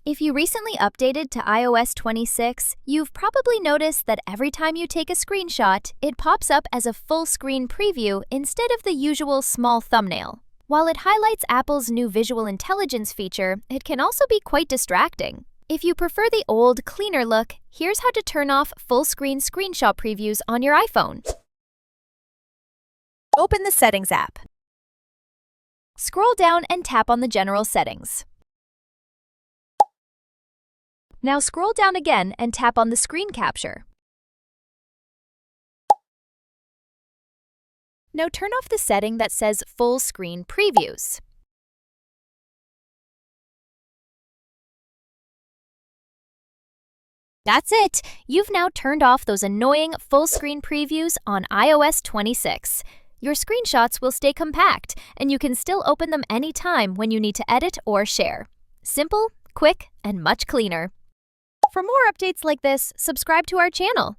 If you recently updated to iOS 26, you've probably noticed that every time you take a screenshot, it pops up as a full-screen preview instead of the usual small thumbnail. While it highlights Apple's new visual intelligence feature, it can also be quite distracting. If you prefer the old, cleaner look, here's how to turn off full-screen screenshot previews on your iPhone. Open the Settings app. Scroll down and tap on the General Settings. Now scroll down again and tap on the Screen Capture. Now turn off the setting that says Full Screen Previews. That's it! You've now turned off those annoying full-screen previews on iOS 26. Your screenshots will stay compact, and you can still open them anytime when you need to edit or share. Simple, quick, and much cleaner. For more updates like this, subscribe to our channel.